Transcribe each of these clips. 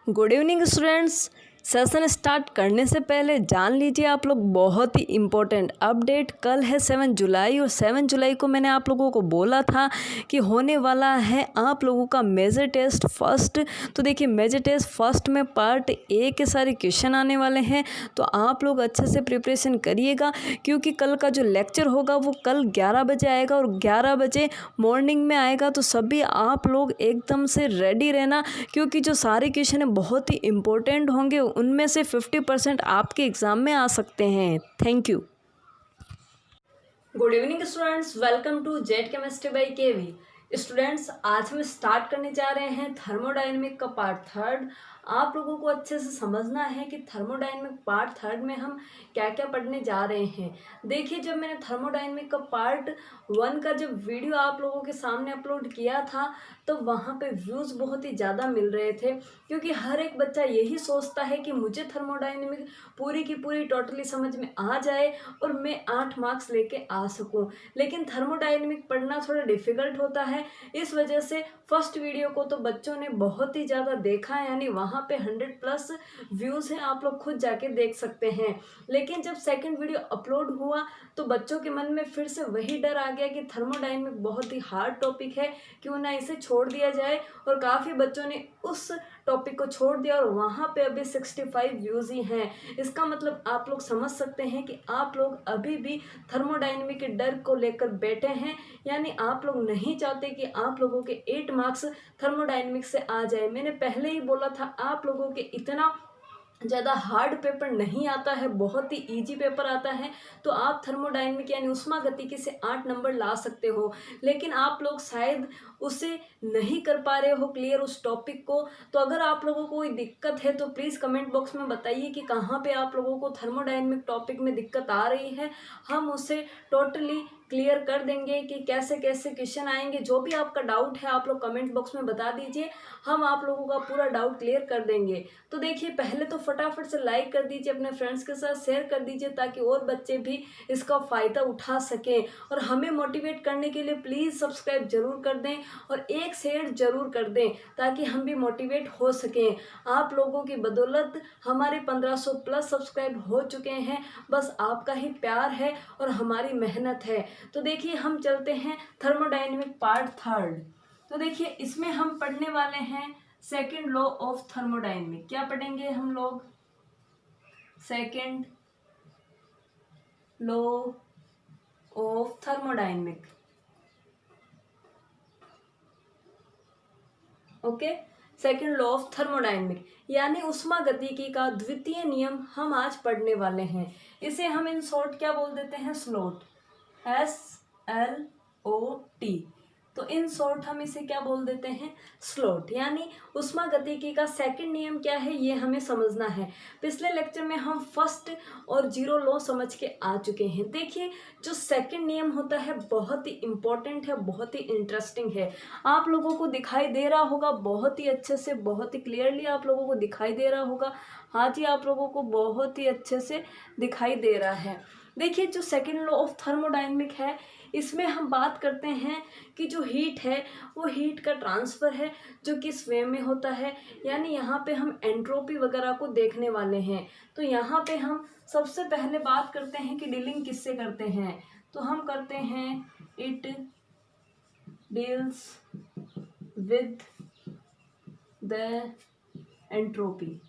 Good evening students. Session start करने से पहले जान लीजिए आप लोग बहुत ही इम्पोर्टेंट अपडेट। कल है 7 जुलाई और 7 जुलाई को मैंने आप लोगों को बोला था कि होने वाला है आप लोगों का मेजर टेस्ट फर्स्ट। तो देखिए मेजर टेस्ट फर्स्ट में पार्ट ए के सारे क्वेश्चन आने वाले हैं, तो आप लोग अच्छे से प्रिपरेशन करिएगा क्योंकि कल का जो लेक्चर होगा वो कल 11 बजे आएगा और 11 बजे मॉर्निंग में आएगा। तो सभी आप लोग एकदम से रेडी रहना क्योंकि जो सारे क्वेश्चन हैं बहुत ही इम्पोर्टेंट होंगे, उनमें से 50% आपके एग्ज़ाम में आ सकते हैं। Thank you. Good evening students, welcome to Z chemistry by KV. Students, आज हम स्टार्ट करने जा रहे हैं थर्मोडायनेमिक का पार्ट थर्ड। आप लोगों को अच्छे से समझना है कि थर्मोडायनेमिक पार्ट थर्ड में हम क्या क्या पढ़ने जा रहे हैं। देखिए, जब मैंने थर्मोडायनेमिक का पार्ट वन का जब वीडियो आप लोगों के सामने अपलोड किया था तो वहाँ पे व्यूज़ बहुत ही ज़्यादा मिल रहे थे क्योंकि हर एक बच्चा यही सोचता है कि मुझे थर्मोडायनेमिक पूरी की पूरी टोटली समझ में आ जाए और मैं 8 मार्क्स लेके आ सकूं। लेकिन थर्मोडायनेमिक पढ़ना थोड़ा डिफ़िकल्ट होता है, इस वजह से फर्स्ट वीडियो को तो बच्चों ने बहुत ही ज़्यादा देखा है, यानी वहाँ पे 100+ व्यूज़ हैं, आप लोग खुद जाके देख सकते हैं। लेकिन जब सेकंड वीडियो अपलोड हुआ तो बच्चों के मन में फिर से वही डर आ गया कि थर्मोडायनेमिक बहुत ही हार्ड टॉपिक है, क्यों ना इसे छोड़ दिया जाए। और काफ़ी बच्चों ने उस टॉपिक को छोड़ दिया और वहाँ पे अभी 65 व्यूज़ ही हैं। इसका मतलब आप लोग समझ सकते हैं कि आप लोग अभी भी थर्मोडायनेमिक के डर को लेकर बैठे हैं, यानी आप लोग नहीं चाहते कि आप लोगों के 8 मार्क्स थर्मोडायनेमिक से आ जाए। मैंने पहले ही बोला था आप लोगों के इतना ज़्यादा हार्ड पेपर नहीं आता है, बहुत ही इजी पेपर आता है। तो आप थर्मोडायनेमिक यानी उष्मागतिकी से 8 नंबर ला सकते हो, लेकिन आप लोग शायद उसे नहीं कर पा रहे हो क्लियर उस टॉपिक को। तो अगर आप लोगों को कोई दिक्कत है तो प्लीज़ कमेंट बॉक्स में बताइए कि कहाँ पे आप लोगों को थर्मोडायनेमिक टॉपिक में दिक्कत आ रही है। हम उसे टोटली क्लियर कर देंगे कि कैसे कैसे क्वेश्चन आएंगे। जो भी आपका डाउट है आप लोग कमेंट बॉक्स में बता दीजिए, हम आप लोगों का पूरा डाउट क्लियर कर देंगे। तो देखिए, पहले तो फटाफट से लाइक कर दीजिए, अपने फ्रेंड्स के साथ शेयर कर दीजिए ताकि और बच्चे भी इसका फ़ायदा उठा सकें। और हमें मोटिवेट करने के लिए प्लीज़ सब्सक्राइब जरूर कर दें और एक शेयर जरूर कर दें ताकि हम भी मोटिवेट हो सकें। आप लोगों की बदौलत हमारे 1500+ सब्सक्राइब हो चुके हैं, बस आपका ही प्यार है और हमारी मेहनत है। तो देखिए, हम चलते हैं थर्मोडायनेमिक पार्ट थर्ड। तो देखिए, इसमें हम पढ़ने वाले हैं सेकेंड लॉ ऑफ थर्मोडायनेमिक। क्या पढ़ेंगे हम लोग? Second law of thermodynamic. Okay, second law of thermodynamic यानी उष्मागतिकी का द्वितीय नियम हम आज पढ़ने वाले हैं। इसे हम इन शॉर्ट क्या बोल देते हैं? Slot, SLOT। तो इन शॉर्ट हम इसे क्या बोल देते हैं? स्लोट। यानी उष्मागतिकी का सेकंड नियम क्या है ये हमें समझना है। पिछले लेक्चर में हम फर्स्ट और जीरो लॉ समझ के आ चुके हैं। देखिए, जो सेकंड नियम होता है बहुत ही इम्पोर्टेंट है, बहुत ही इंटरेस्टिंग है। आप लोगों को दिखाई दे रहा होगा बहुत ही अच्छे से, बहुत ही क्लियरली आप लोगों को दिखाई दे रहा होगा। हाँ जी, आप लोगों को बहुत ही अच्छे से दिखाई दे रहा है। देखिए, जो सेकेंड लॉ ऑफ थर्मोडायनेमिक है इसमें हम बात करते हैं कि जो हीट है वो हीट का ट्रांसफ़र है जो किस वे में होता है, यानी यहाँ पे हम एंट्रोपी वगैरह को देखने वाले हैं। तो यहाँ पे हम सबसे पहले बात करते हैं कि डीलिंग किससे करते हैं। तो हम करते हैं it deals with the entropy,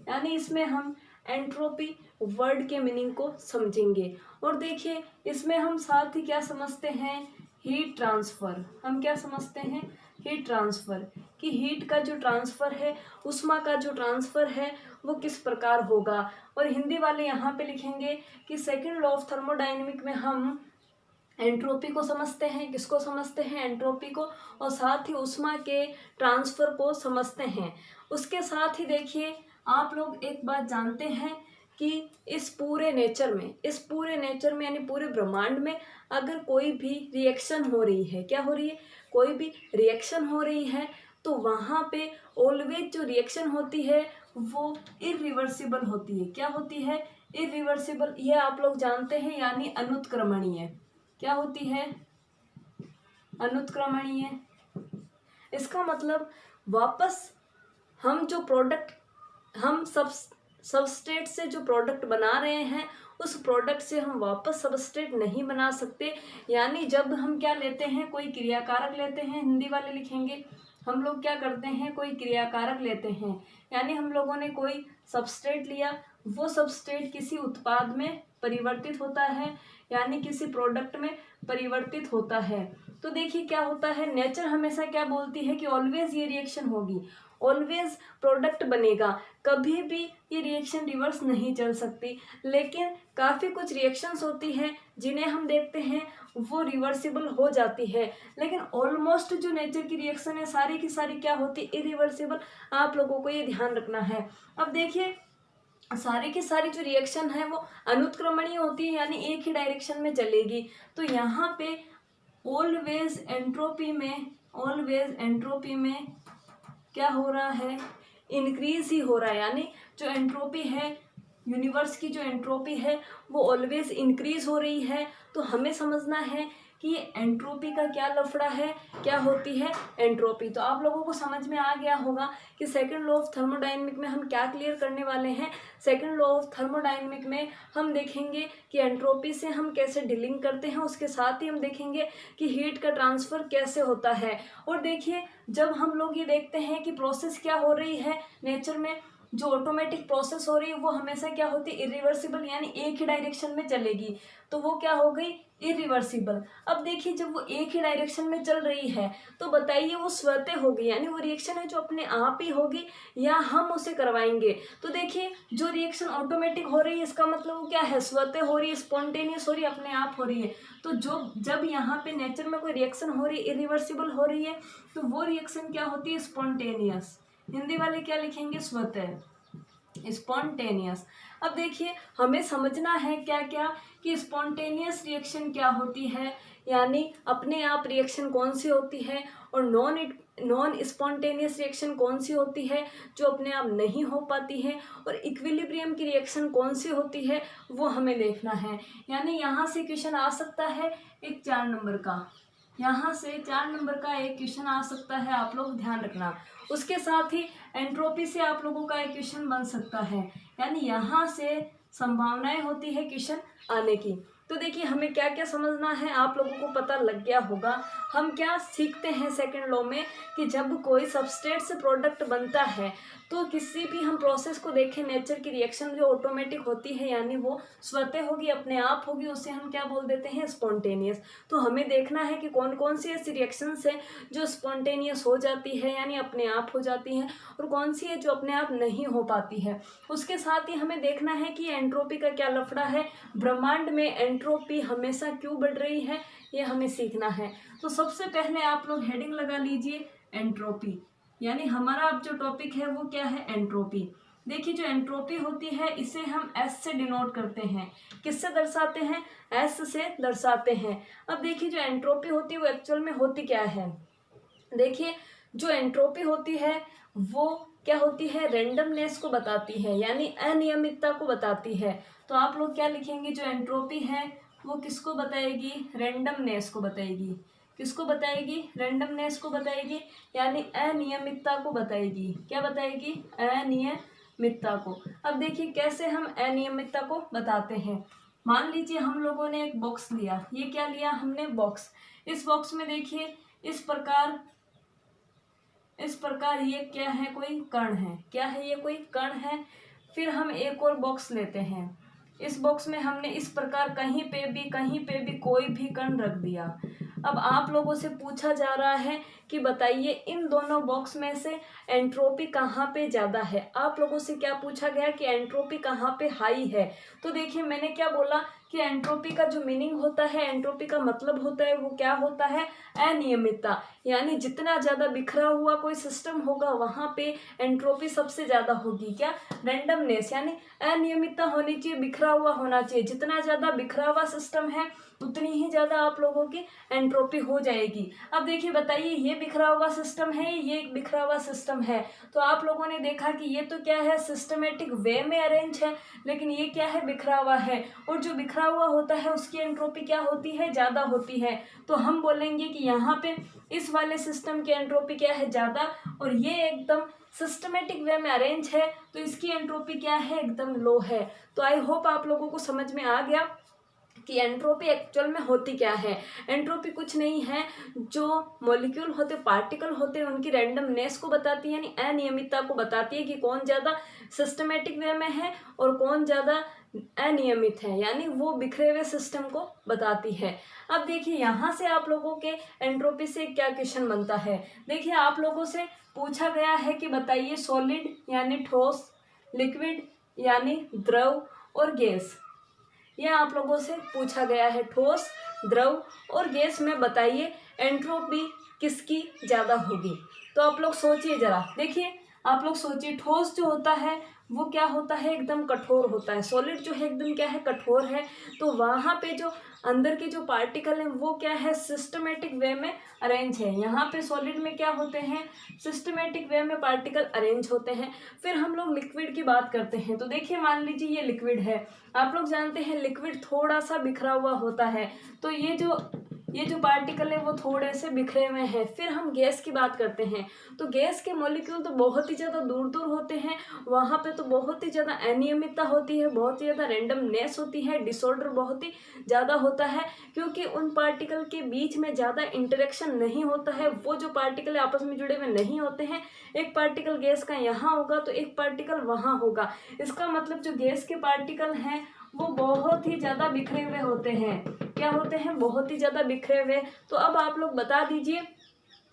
यानी इसमें हम एंट्रोपी वर्ड के मीनिंग को समझेंगे। और देखिए, इसमें हम साथ ही क्या समझते हैं? Heat transfer. हम क्या समझते हैं? हीट ट्रांसफ़र, कि हीट का जो ट्रांसफ़र है, उष्मा का जो ट्रांसफ़र है वो किस प्रकार होगा। और हिंदी वाले यहाँ पे लिखेंगे कि सेकेंड लॉ ऑफ थर्मोडायनेमिक में हम एंट्रोपी को समझते हैं। किसको समझते हैं? एंट्रोपी को। और साथ ही उष्मा के ट्रांसफ़र को समझते हैं। उसके साथ ही देखिए, आप लोग एक बात जानते हैं कि इस पूरे नेचर में यानी पूरे ब्रह्मांड में अगर कोई भी रिएक्शन हो रही है, क्या हो रही है? कोई भी रिएक्शन हो रही है तो वहाँ पे ऑलवेज जो रिएक्शन होती है वो इरिवर्सिबल होती है। क्या होती है? इरिवर्सिबल। ये आप लोग जानते हैं, यानी अनुत्क्रमणीय। क्या होती है? अनुत्क्रमणीय। इसका मतलब वापस हम जो प्रोडक्ट हम सबस्ट्रेट से जो प्रोडक्ट बना रहे हैं उस प्रोडक्ट से हम वापस सबस्ट्रेट नहीं बना सकते। यानी जब हम क्या लेते हैं, कोई क्रियाकारक लेते हैं, हिंदी वाले लिखेंगे, हम लोग क्या करते हैं, कोई क्रियाकारक लेते हैं, यानी हम लोगों ने कोई सबस्ट्रेट लिया, वो सबस्ट्रेट किसी उत्पाद में परिवर्तित होता है, यानी किसी प्रोडक्ट में परिवर्तित होता है। तो देखिए क्या होता है, नेचर हमेशा क्या बोलती है कि ऑलवेज ये रिएक्शन होगी, ऑलवेज प्रोडक्ट बनेगा, कभी भी ये रिएक्शन रिवर्स नहीं चल सकती। लेकिन काफ़ी कुछ रिएक्शंस होती हैं जिन्हें हम देखते हैं वो रिवर्सिबल हो जाती है, लेकिन ऑलमोस्ट जो नेचर की रिएक्शन है सारी की सारी क्या होती है, इरिवर्सिबल। आप लोगों को ये ध्यान रखना है। अब देखिए सारी की सारी जो रिएक्शन है वो अनुत्क्रमणीय होती है, यानी एक ही डायरेक्शन में चलेगी। तो यहाँ पे ऑलवेज एंट्रोपी में क्या हो रहा है, इंक्रीज ही हो रहा है, यानी जो एंट्रोपी है, यूनिवर्स की जो एंट्रोपी है वो ऑलवेज इंक्रीज हो रही है। तो हमें समझना है कि ये एंट्रोपी का क्या लफड़ा है, क्या होती है एंट्रोपी। तो आप लोगों को समझ में आ गया होगा कि सेकंड लॉ ऑफ थर्मोडायनेमिक में हम क्या क्लियर करने वाले हैं। सेकंड लॉ ऑफ थर्मोडायनेमिक में हम देखेंगे कि एंट्रोपी से हम कैसे डीलिंग करते हैं, उसके साथ ही हम देखेंगे कि हीट का ट्रांसफ़र कैसे होता है। और देखिए जब हम लोग ये देखते हैं कि प्रोसेस क्या हो रही है नेचर में, जो ऑटोमेटिक प्रोसेस हो रही है वो हमेशा क्या होती है, इरिवर्सिबल, यानी एक ही डायरेक्शन में चलेगी। तो वो क्या हो गई, इरिवर्सिबल। अब देखिए जब वो एक ही डायरेक्शन में चल रही है तो बताइए वो स्वतः होगी, यानी वो रिएक्शन है जो अपने आप ही होगी या हम उसे करवाएंगे। तो देखिए जो रिएक्शन ऑटोमेटिक हो रही है इसका मतलब वो क्या है, स्वतः हो रही है, स्पॉन्टेनियस हो रही है, अपने आप हो रही है। तो जब यहाँ पे नेचर में कोई रिएक्शन हो रही है, इरिवर्सिबल हो रही है, तो वो रिएक्शन क्या होती है, स्पॉन्टेनियस। हिंदी वाले क्या लिखेंगे, स्वतः, स्पॉन्टेनियस। अब देखिए हमें समझना है क्या क्या कि स्पॉन्टेनियस रिएक्शन क्या होती है, यानी अपने आप रिएक्शन कौन सी होती है, और नॉन स्पॉन्टेनियस रिएक्शन कौन सी होती है जो अपने आप नहीं हो पाती है, और इक्विलिब्रियम की रिएक्शन कौन सी होती है वो हमें देखना है। यानी यहाँ से क्वेश्चन आ सकता है एक 4 नंबर का, यहाँ से 4 नंबर का एक क्वेश्चन आ सकता है, आप लोग ध्यान रखना। उसके साथ ही एंट्रोपी से आप लोगों का एक क्वेश्चन बन सकता है, यानी यहाँ से संभावनाएं होती है क्वेश्चन आने की। तो देखिए हमें क्या क्या समझना है, आप लोगों को पता लग गया होगा। हम क्या सीखते हैं सेकंड लॉ में कि जब कोई सबस्ट्रेट से प्रोडक्ट बनता है तो किसी भी हम प्रोसेस को देखें, नेचर की रिएक्शन जो ऑटोमेटिक होती है यानी वो स्वतः होगी, अपने आप होगी, उसे हम क्या बोल देते हैं, स्पॉन्टेनियस। तो हमें देखना है कि कौन कौन सी ऐसी रिएक्शंस हैं जो स्पॉन्टेनियस हो जाती है यानी अपने आप हो जाती हैं, और कौन सी है जो अपने आप नहीं हो पाती है। उसके साथ ही हमें देखना है कि एंट्रोपी का क्या लफड़ा है, ब्रह्मांड में एंट्रोपी हमेशा क्यों बढ़ रही है, ये हमें सीखना है। तो सबसे पहले आप लोग हेडिंग लगा लीजिए एंट्रोपी, यानी हमारा अब जो टॉपिक है वो क्या है, एंट्रोपी। देखिए जो एंट्रोपी होती है इसे हम एस से डिनोट करते हैं, किससे दर्शाते हैं, एस से दर्शाते हैं। अब देखिए जो एंट्रोपी होती है वो एक्चुअल में होती क्या है, देखिए जो एंट्रोपी होती है वो क्या होती है, रेंडमनेस को बताती है, यानी अनियमितता को बताती है। तो आप लोग क्या लिखेंगे, जो एंट्रोपी है वो किसको बताएगी, रेंडमनेस को बताएगी। किसको बताएगी, रेंडमनेस को बताएगी, यानी अनियमितता को बताएगी। क्या बताएगी, अनियमितता को। अब देखिए कैसे हम अनियमितता को बताते हैं। मान लीजिए हम लोगों ने एक बॉक्स लिया, ये क्या लिया हमने, बॉक्स। इस बॉक्स में देखिए इस प्रकार ये क्या है, कोई कण है। क्या है, ये कोई कण है। फिर हम एक और बॉक्स लेते हैं, इस बॉक्स में हमने इस प्रकार कहीं पे भी कोई भी कण रख दिया। अब आप लोगों से पूछा जा रहा है कि बताइए इन दोनों बॉक्स में से एंट्रोपी कहाँ पे ज़्यादा है। आप लोगों से क्या पूछा गया कि एंट्रोपी कहाँ पे हाई है। तो देखिए मैंने क्या बोला कि एंट्रोपी का जो मीनिंग होता है, एंट्रोपी का मतलब होता है वो क्या होता है, अनियमितता। यानी जितना ज़्यादा बिखरा हुआ कोई सिस्टम होगा वहाँ पे एंट्रोपी सबसे ज़्यादा होगी। क्या, रैंडमनेस, यानी अनियमितता होनी चाहिए, बिखरा हुआ होना चाहिए। जितना ज़्यादा बिखरा हुआ सिस्टम है उतनी ही ज़्यादा आप लोगों की एंट्रोपी हो जाएगी। अब देखिए बताइए, ये बिखरा हुआ सिस्टम है, ये एक बिखरा हुआ सिस्टम है, तो आप लोगों ने देखा कि ये तो क्या है, सिस्टमेटिक वे में अरेंज है, लेकिन ये क्या है, बिखरा हुआ है। और जो बिखरा हुआ होता है उसकी एंट्रोपी क्या होती है, ज़्यादा होती है। तो हम बोलेंगे कि यहाँ पे इस वाले सिस्टम की एंट्रोपी क्या है, ज़्यादा, और ये एकदम सिस्टमेटिक वे में अरेंज है, तो इसकी एंट्रोपी क्या है, एकदम लो है। तो आई होप आप लोगों को समझ में आ गया कि एंट्रोपी एक्चुअल में होती क्या है। एंट्रोपी कुछ नहीं है, जो मॉलिक्यूल होते, पार्टिकल होते हैं, उनकी रैंडमनेस को बताती है, यानी अनियमितता को बताती है कि कौन ज़्यादा सिस्टमेटिक वे में है और कौन ज़्यादा अनियमित है, यानी वो बिखरे हुए सिस्टम को बताती है। अब देखिए यहाँ से आप लोगों के एंट्रोपी से क्या क्वेश्चन बनता है। देखिए आप लोगों से पूछा गया है कि बताइए सॉलिड यानी ठोस, लिक्विड यानी द्रव और गैस, यह आप लोगों से पूछा गया है। ठोस, द्रव और गैस में बताइए एंट्रोपी किसकी ज़्यादा होगी। तो आप लोग सोचिए ज़रा, देखिए आप लोग सोचिए, ठोस जो होता है वो क्या होता है, एकदम कठोर होता है। सॉलिड जो है एकदम क्या है, कठोर है। तो वहाँ पे जो अंदर के जो पार्टिकल हैं वो क्या है, सिस्टमेटिक वे में अरेंज है। यहाँ पे सॉलिड में क्या होते हैं, सिस्टमेटिक वे में पार्टिकल अरेंज होते हैं। फिर हम लोग लिक्विड की बात करते हैं, तो देखिए मान लीजिए ये लिक्विड है। आप लोग जानते हैं लिक्विड थोड़ा सा बिखरा हुआ होता है, तो ये जो पार्टिकल है वो थोड़े से बिखरे हुए हैं। फिर हम गैस की बात करते हैं, तो गैस के मॉलिक्यूल तो बहुत ही ज़्यादा दूर दूर होते हैं, वहाँ पे तो बहुत ही ज़्यादा अनियमितता होती है, बहुत ही ज़्यादा रैंडमनेस होती है, डिसऑर्डर बहुत ही ज़्यादा होता है, क्योंकि उन पार्टिकल के बीच में ज़्यादा इंटरेक्शन नहीं होता है। वो जो पार्टिकल आपस में जुड़े हुए नहीं होते हैं, एक पार्टिकल गैस का यहाँ होगा तो एक पार्टिकल वहाँ होगा। इसका मतलब जो गैस के पार्टिकल हैं वो बहुत ही ज़्यादा बिखरे हुए होते हैं। क्या होते हैं, बहुत ही ज़्यादा बिखरे हुए। तो अब आप लोग बता दीजिए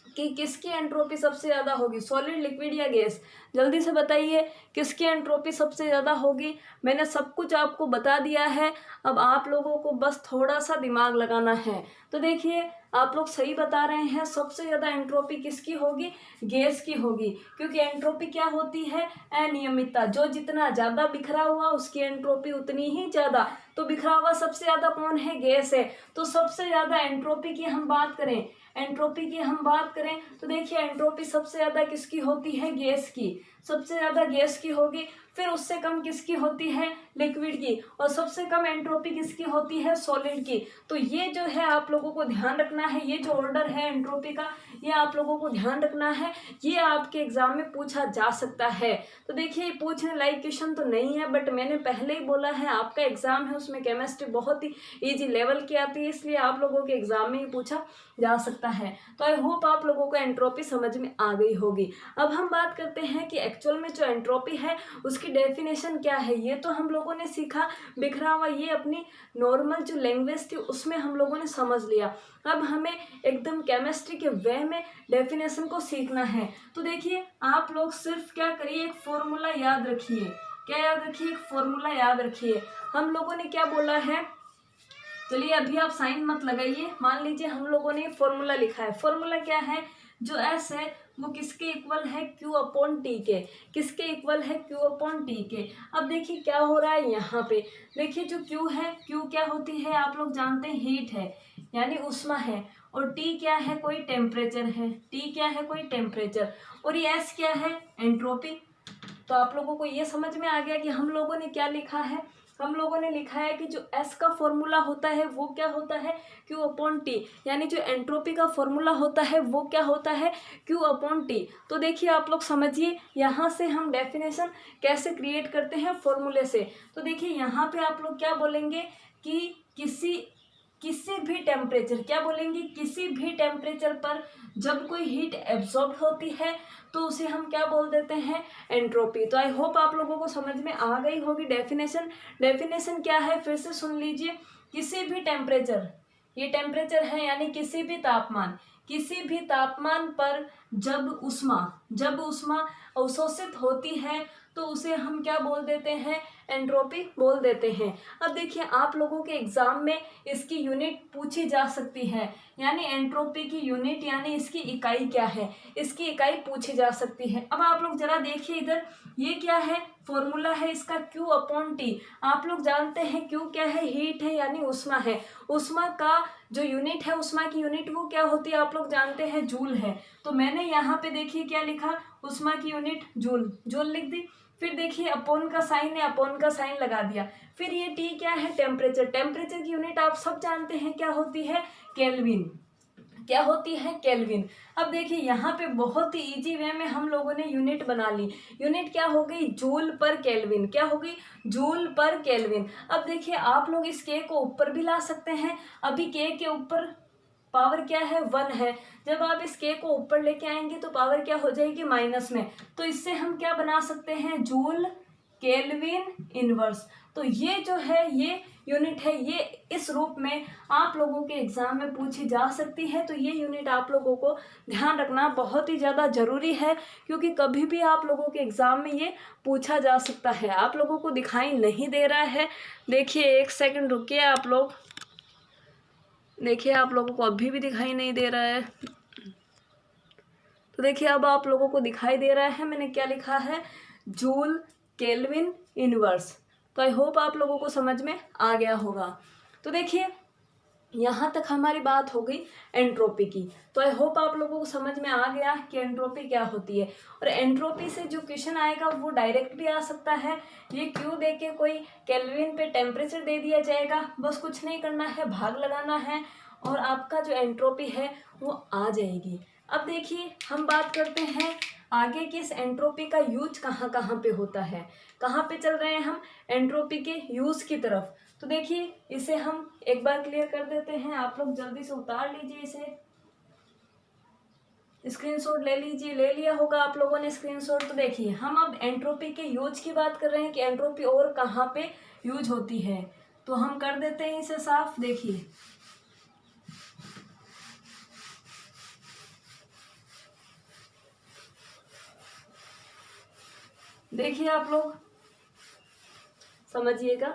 कि किसकी एंट्रोपी सबसे ज़्यादा होगी, सॉलिड, लिक्विड या गैस। जल्दी से बताइए किसकी एंट्रोपी सबसे ज़्यादा होगी। मैंने सब कुछ आपको बता दिया है, अब आप लोगों को बस थोड़ा सा दिमाग लगाना है। तो देखिए आप लोग सही बता रहे हैं, सबसे ज़्यादा एंट्रोपी किसकी होगी, गैस की होगी, क्योंकि एंट्रोपी क्या होती है, अनियमितता। जो जितना ज़्यादा बिखरा हुआ उसकी एंट्रोपी उतनी ही ज़्यादा। तो बिखरा हुआ सबसे ज़्यादा कौन है, गैस है। तो सबसे ज़्यादा एंट्रोपी की हम बात करें, तो देखिए एंट्रोपी सबसे ज़्यादा किसकी होती है, गैस की। सबसे ज़्यादा गैस की होगी। फिर उससे कम किसकी होती है, लिक्विड की। और सबसे कम एंट्रोपी किसकी होती है, सॉलिड की। तो ये जो है आप लोगों को ध्यान रखना है, ये जो ऑर्डर है एंट्रोपी का, ये आप लोगों को ध्यान रखना है। ये आपके एग्जाम में पूछा जा सकता है। तो देखिए पूछने लायक क्वेश्चन तो नहीं है, बट मैंने पहले ही बोला है आपका एग्जाम है, उसमें केमिस्ट्री बहुत ही ईजी लेवल की आती है, इसलिए आप लोगों के एग्जाम में ही पूछा जा सकता है। तो आई होप आप लोगों को एंट्रोपी समझ में आ गई होगी। अब हम बात करते हैं कि एक्चुअल में जो एंट्रोपी है उसकी डेफिनेशन क्या है। ये तो हम लोगों ने सीखा बिखरा हुआ, ये अपनी नॉर्मल जो लैंग्वेज थी उसमें हम लोगों ने समझ लिया। अब हमें एकदम केमिस्ट्री के वे में डेफिनेशन को सीखना है। तो देखिए आप लोग सिर्फ क्या करिए, एक फॉर्मूला याद रखिए। क्या याद रखिए, एक फॉर्मूला याद रखिए। हम लोगों ने क्या बोला है, चलिए अभी आप साइन मत लगाइए। मान लीजिए हम लोगों ने फॉर्मूला लिखा है। फॉर्मूला क्या है, जो एस है वो किसके इक्वल है, Q अपॉन टी के। किसके इक्वल है, Q अपॉन टी के। अब देखिए क्या हो रहा है यहाँ पे, देखिए जो Q है, Q क्या होती है आप लोग जानते हैं, हीट है यानी ऊष्मा है। और T क्या है, कोई टेम्परेचर है। T क्या है, कोई टेम्परेचर। और ये S क्या है, एंट्रोपी। तो आप लोगों को ये समझ में आ गया कि हम लोगों ने क्या लिखा है। हम लोगों ने लिखा है कि जो S का फॉर्मूला होता है वो क्या होता है, Q अपॉन टी, यानी जो एंट्रोपी का फॉर्मूला होता है वो क्या होता है, Q अपॉन टी। तो देखिए आप लोग समझिए, यहाँ से हम डेफिनेशन कैसे क्रिएट करते हैं, फॉर्मूले से। तो देखिए यहाँ पे आप लोग क्या बोलेंगे कि किसी भी टेम्परेचर, क्या बोलेंगे, किसी भी टेम्परेचर पर जब कोई हीट एब्जॉर्ब होती है तो उसे हम क्या बोल देते हैं, एंट्रोपी। तो आई होप आप लोगों को समझ में आ गई होगी डेफिनेशन क्या है, फिर से सुन लीजिए। किसी भी टेम्परेचर, ये टेम्परेचर है यानी किसी भी तापमान पर जब ऊष्मा अवशोषित होती है तो उसे हम क्या बोल देते हैं, एंट्रोपी बोल देते हैं। अब देखिए आप लोगों के एग्जाम में इसकी यूनिट पूछी जा सकती है, यानी एंट्रोपी की यूनिट यानी इसकी इकाई क्या है, इसकी इकाई पूछी जा सकती है। अब आप लोग जरा देखिए इधर, ये क्या है, फॉर्मूला है इसका Q/T। आप लोग जानते हैं Q क्या है, हीट है यानी ऊष्मा है। ऊष्मा का जो यूनिट है, ऊष्मा की यूनिट वो क्या होती है, आप लोग जानते हैं जूल है। तो मैंने यहाँ पे देखिए क्या लिखा, ऊष्मा की यूनिट जूल, जूल लिख दी। फिर देखिए अपॉन का साइन है, अपॉन का साइन लगा दिया। फिर ये T क्या है, टेम्परेचर। टेम्परेचर की यूनिट आप सब जानते हैं क्या होती है, केल्विन। क्या होती है, केल्विन। अब देखिए यहाँ पे बहुत ही इजी वे में हम लोगों ने यूनिट बना ली। यूनिट क्या हो गई, जूल पर केल्विन। क्या हो गई, जूल पर केल्विन। अब देखिए आप लोग इस के को ऊपर भी ला सकते हैं। अभी के ऊपर पावर क्या है, 1 है। जब आप इस के को ऊपर लेके आएंगे तो पावर क्या हो जाएगी, माइनस में। तो इससे हम क्या बना सकते हैं, जूल केल्विन इनवर्स। तो ये जो है ये यूनिट है, ये इस रूप में आप लोगों के एग्जाम में पूछी जा सकती है। तो ये यूनिट आप लोगों को ध्यान रखना बहुत ही ज़्यादा ज़रूरी है, क्योंकि कभी भी आप लोगों के एग्ज़ाम में ये पूछा जा सकता है। आप लोगों को दिखाई नहीं दे रहा है, देखिए 1 सेकंड रुकिए आप लोग, देखिए आप लोगों को अभी भी दिखाई नहीं दे रहा है। तो देखिए अब आप लोगों को दिखाई दे रहा है, मैंने क्या लिखा है, जूल केल्विन इनवर्स। तो आई होप आप लोगों को समझ में आ गया होगा। तो देखिए यहाँ तक हमारी बात हो गई एंट्रोपी की। तो आई होप आप लोगों को समझ में आ गया कि एंट्रोपी क्या होती है। और एंट्रोपी से जो क्वेश्चन आएगा वो डायरेक्ट भी आ सकता है। ये क्यों दे के कोई केल्विन पे टेम्परेचर दे दिया जाएगा, बस कुछ नहीं करना है, भाग लगाना है और आपका जो एंट्रोपी है वो आ जाएगी। अब देखिए हम बात करते हैं आगे कि इस एंट्रोपी का यूज कहाँ कहाँ पे होता है। कहाँ पे चल रहे हैं हम, एंट्रोपी के यूज की तरफ। तो देखिए इसे हम एक बार क्लियर कर देते हैं, आप लोग जल्दी से उतार लीजिए, इसे स्क्रीनशॉट ले लीजिए। ले लिया होगा आप लोगों ने स्क्रीनशॉट। तो देखिए हम अब एंट्रोपी के यूज की बात कर रहे हैं कि एंट्रोपी और कहाँ पे यूज होती है। तो हम कर देते हैं इसे साफ। देखिए देखिए आप लोग समझिएगा।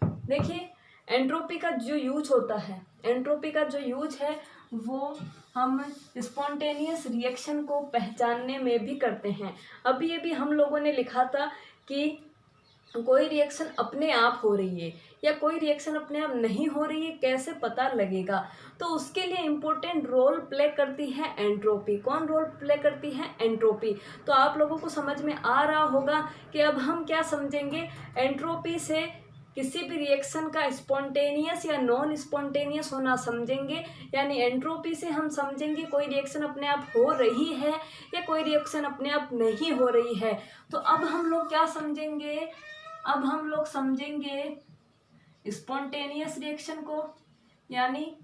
देखिए एंट्रोपी का जो यूज होता है, एंट्रोपी का जो यूज है वो हम स्पॉन्टेनियस रिएक्शन को पहचानने में भी करते हैं। अभी अभी हम लोगों ने लिखा था कि कोई रिएक्शन अपने आप हो रही है या कोई रिएक्शन अपने आप नहीं हो रही है, कैसे पता लगेगा। तो उसके लिए इम्पोर्टेंट रोल प्ले करती है एंट्रोपी। कौन रोल प्ले करती है, एंट्रोपी। तो आप लोगों को समझ में आ रहा होगा कि अब हम क्या समझेंगे, एंट्रोपी से किसी भी रिएक्शन का स्पॉन्टेनियस या नॉन स्पॉन्टेनियस होना समझेंगे। यानी एंट्रोपी से हम समझेंगे कोई रिएक्शन अपने आप हो रही है या कोई रिएक्शन अपने आप नहीं हो रही है। तो अब हम लोग क्या समझेंगे, अब हम लोग समझेंगे स्पॉन्टेनियस रिएक्शन को, यानी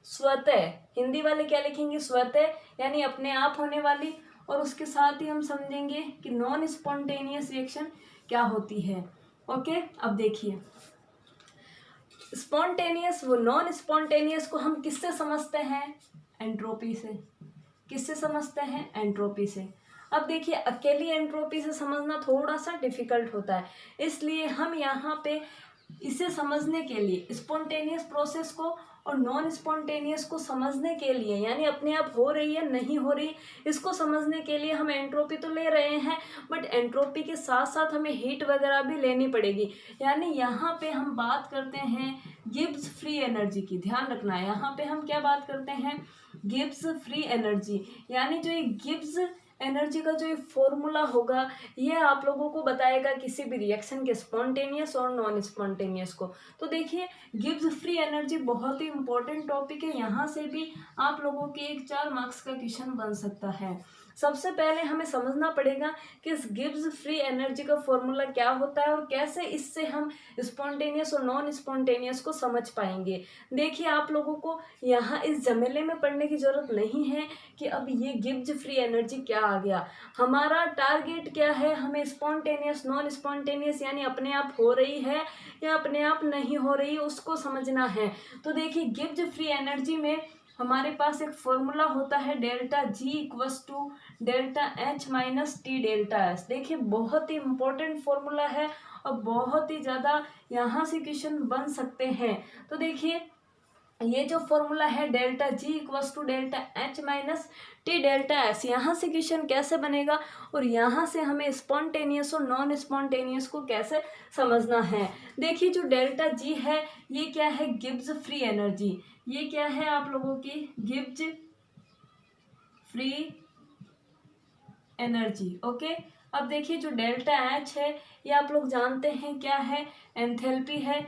स्वतः, हिंदी वाले क्या लिखेंगे, स्वतः यानी अपने आप होने वाली। और उसके साथ ही हम समझेंगे कि नॉन स्पॉन्टेनियस रिएक्शन क्या होती है। ओके, अब देखिए स्पॉन्टेनियस वो नॉन स्पॉन्टेनियस को हम किससे समझते हैं, एंट्रोपी से। किससे समझते हैं, एंट्रोपी से। अब देखिए अकेली एंट्रोपी से समझना थोड़ा सा डिफिकल्ट होता है, इसलिए हम यहाँ पे इसे समझने के लिए स्पॉन्टेनियस प्रोसेस को और नॉन स्पॉन्टेनियस को समझने के लिए, यानी अपने आप हो रही है नहीं हो रही, इसको समझने के लिए हम एंट्रोपी तो ले रहे हैं, बट एंट्रोपी के साथ साथ हमें हीट वगैरह भी लेनी पड़ेगी। यानी यहाँ पे हम बात करते हैं गिब्स फ्री एनर्जी की। ध्यान रखना है यहाँ पे हम क्या बात करते हैं, गिब्स फ्री एनर्जी। यानी जो ये गिब्स एनर्जी का जो फॉर्मूला होगा ये आप लोगों को बताएगा किसी भी रिएक्शन के स्पॉन्टेनियस और नॉन स्पॉन्टेनियस को। तो देखिए गिब्स फ्री एनर्जी बहुत ही इंपॉर्टेंट टॉपिक है, यहाँ से भी आप लोगों के 4 मार्क्स का क्वेश्चन बन सकता है। सबसे पहले हमें समझना पड़ेगा कि इस गिब्स फ्री एनर्जी का फॉर्मूला क्या होता है और कैसे इससे हम स्पॉन्टेनियस और नॉन स्पॉन्टेनियस को समझ पाएंगे। देखिए आप लोगों को यहाँ इस झमेले में पढ़ने की ज़रूरत नहीं है कि अब ये गिब्स फ्री एनर्जी क्या आ गया। हमारा टारगेट क्या है, हमें स्पॉन्टेनियस नॉन स्पॉन्टेनियस यानी अपने आप हो रही है या अपने आप नहीं हो रही है उसको समझना है। तो देखिए गिब्स फ्री एनर्जी में हमारे पास एक फॉर्मूला होता है delta G equals to delta H minus T delta S. देखिए बहुत ही इंपॉर्टेंट फॉर्मूला है और बहुत ही ज़्यादा यहाँ से क्वेश्चन बन सकते हैं। तो देखिए ये जो फॉर्मूला है delta G equals to delta H minus T delta S, यहाँ से क्वेश्चन कैसे बनेगा और यहाँ से हमें स्पॉन्टेनियस और नॉन स्पॉन्टेनियस को कैसे समझना है। देखिए जो डेल्टा जी है ये क्या है, गिब्स फ्री एनर्जी। ये क्या है आप लोगों की, गिब्स फ्री एनर्जी। ओके, अब देखिए जो डेल्टा एच है ये आप लोग जानते हैं क्या है, एंथैल्पी है।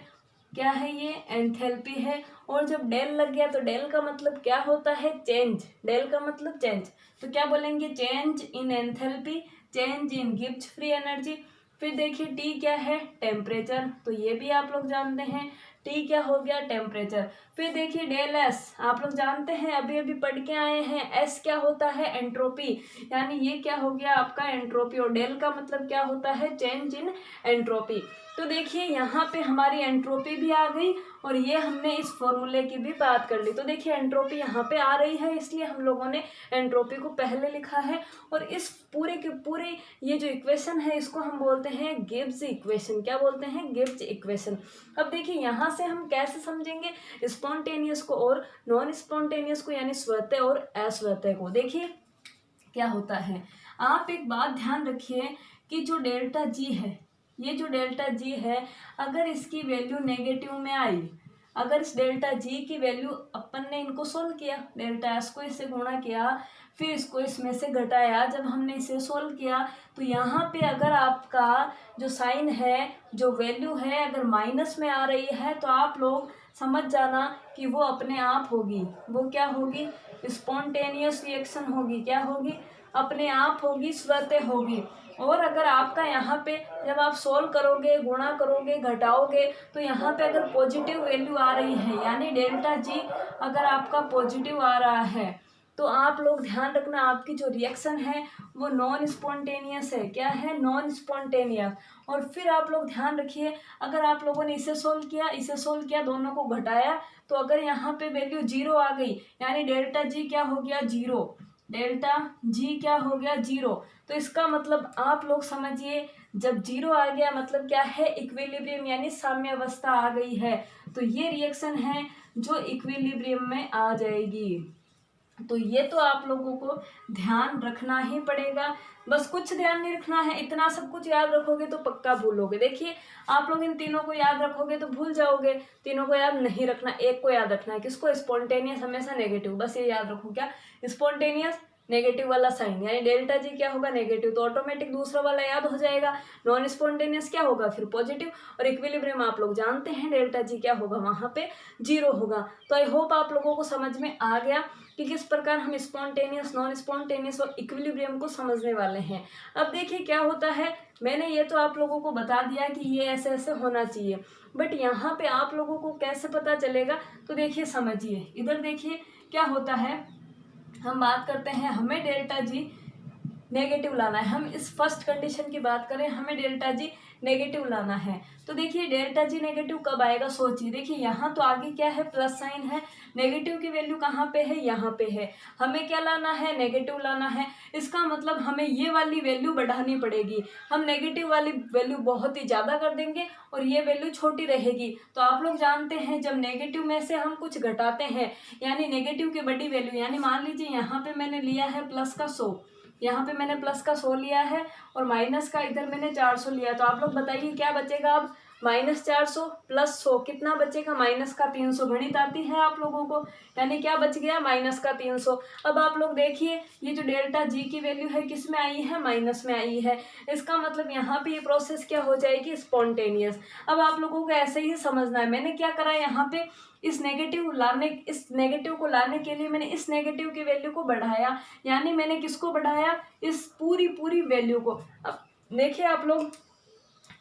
क्या है ये, एंथैल्पी है। और जब डेल लग गया तो डेल का मतलब क्या होता है, चेंज। डेल का मतलब चेंज, तो क्या बोलेंगे, change in enthalpy, change in Gibbs free energy. फिर देखिए टी क्या है, टेम्परेचर, तो ये भी आप लोग जानते हैं, टी क्या हो गया, टेम्परेचर। फिर देखिए डेल एस, आप लोग जानते हैं अभी अभी पढ़ के आए हैं, एस क्या होता है, एंट्रोपी, यानी ये क्या हो गया आपका एंट्रोपी। और डेल का मतलब क्या होता है, चेंज इन एंट्रोपी। तो देखिए यहाँ पे हमारी एंट्रोपी भी आ गई और ये हमने इस फॉर्मूले की भी बात कर ली। तो देखिए एंट्रोपी यहाँ पे आ रही है, इसलिए हम लोगों ने एंट्रोपी को पहले लिखा है। और इस पूरे के पूरे ये जो इक्वेशन है इसको हम बोलते हैं गिब्स इक्वेशन। क्या बोलते हैं, गिब्स इक्वेशन। अब देखिए यहाँ से हम कैसे समझेंगे स्पॉन्टेनियस को और नॉन स्पॉन्टेनियस को, यानी स्वतः और अस्वतः को। देखिए क्या होता है, आप एक बात ध्यान रखिए कि जो डेल्टा जी है, ये जो डेल्टा जी है, अगर इसकी वैल्यू नेगेटिव में आई, अगर इस डेल्टा जी की वैल्यू अपन ने इनको सोल्व किया, डेल्टा एस को इससे गुणा किया, फिर इसको इसमें से घटाया, जब हमने इसे सोल्व किया तो यहाँ पे अगर आपका जो साइन है, जो वैल्यू है, अगर माइनस में आ रही है तो आप लोग समझ जाना कि वो अपने आप होगी। वो क्या होगी, स्पॉन्टेनियस रिएक्शन होगी। क्या होगी, अपने आप होगी, स्वतः होगी। और अगर आपका यहाँ पे जब आप सोल्व करोगे, गुणा करोगे, घटाओगे, तो यहाँ पे अगर पॉजिटिव वैल्यू आ रही है, यानी डेल्टा जी अगर आपका पॉजिटिव आ रहा है, तो आप लोग ध्यान रखना आपकी जो रिएक्शन है वो नॉन स्पॉन्टेनियस है। क्या है, नॉन स्पॉन्टेनियस। और फिर आप लोग ध्यान रखिए, अगर आप लोगों ने इसे सोल्व किया, इसे सोल्व किया, दोनों को घटाया, तो अगर यहाँ पे वैल्यू जीरो आ गई, यानी डेल्टा जी क्या हो गया, जीरो। डेल्टा जी क्या हो गया, जीरो। तो इसका मतलब आप लोग समझिए, जब जीरो आ गया मतलब क्या है, इक्विलिब्रियम, यानी साम्यावस्था आ गई है। तो ये रिएक्शन है जो इक्विलिब्रियम में आ जाएगी। तो ये तो आप लोगों को ध्यान रखना ही पड़ेगा। बस कुछ ध्यान नहीं रखना है, इतना सब कुछ याद रखोगे तो पक्का भूलोगे। देखिए आप लोग इन तीनों को याद रखोगे तो भूल जाओगे, तीनों को याद नहीं रखना, एक को याद रखना है। किसको, स्पॉन्टेनियस हमेशा नेगेटिव, बस ये याद रखो। क्या, स्पॉन्टेनियस नेगेटिव वाला साइन, यानी डेल्टा जी क्या होगा, नेगेटिव, तो ऑटोमेटिक दूसरा वाला याद हो जाएगा। नॉन स्पॉन्टेनियस क्या होगा, फिर पॉजिटिव। और इक्विलिब्रियम आप लोग जानते हैं डेल्टा जी क्या होगा, वहाँ पे जीरो होगा। तो आई होप आप लोगों को समझ में आ गया कि किस प्रकार हम स्पॉन्टेनियस, नॉन स्पॉन्टेनियस और इक्विलिब्रियम को समझने वाले हैं। अब देखिए क्या होता है, मैंने ये तो आप लोगों को बता दिया कि ये ऐसे ऐसे होना चाहिए, बट यहाँ पे आप लोगों को कैसे पता चलेगा, तो देखिए समझिए, इधर देखिए क्या होता है। हम बात करते हैं, हमें डेल्टा जी नेगेटिव लाना है। हम इस फर्स्ट कंडीशन की बात करें, हमें डेल्टा जी नेगेटिव लाना है। तो देखिए डेल्टा जी नेगेटिव कब आएगा, सोचिए। देखिए यहाँ तो आगे क्या है, प्लस साइन है, नेगेटिव की वैल्यू कहाँ पे है, यहाँ पे है। हमें क्या लाना है, नेगेटिव लाना है। इसका मतलब हमें ये वाली वैल्यू बढ़ानी पड़ेगी। हम नेगेटिव वाली वैल्यू बहुत ही ज़्यादा कर देंगे और ये वैल्यू छोटी रहेगी। तो आप लोग जानते हैं जब नेगेटिव में से हम कुछ घटाते हैं, यानी नेगेटिव की बड़ी वैल्यू, यानी मान लीजिए यहाँ पे मैंने लिया है प्लस का 100, यहाँ पे मैंने प्लस का 100 लिया है और माइनस का इधर मैंने 400 लिया। तो आप लोग बताइए क्या बचेगा अब, -400 प्लस 100 कितना बचेगा, -300। गणित आती है आप लोगों को, यानी क्या बच गया, -300। अब आप लोग देखिए ये जो डेल्टा जी की वैल्यू है किस में आई है, माइनस में आई है। इसका मतलब यहाँ पे ये प्रोसेस क्या हो जाएगी, स्पॉन्टेनियस। अब आप लोगों को ऐसे ही समझना है, मैंने क्या करा यहाँ पे, इस नेगेटिव को लाने के लिए मैंने इस नेगेटिव की वैल्यू को बढ़ाया, यानी मैंने किसको बढ़ाया, इस पूरी वैल्यू को। अब देखिए आप लोग,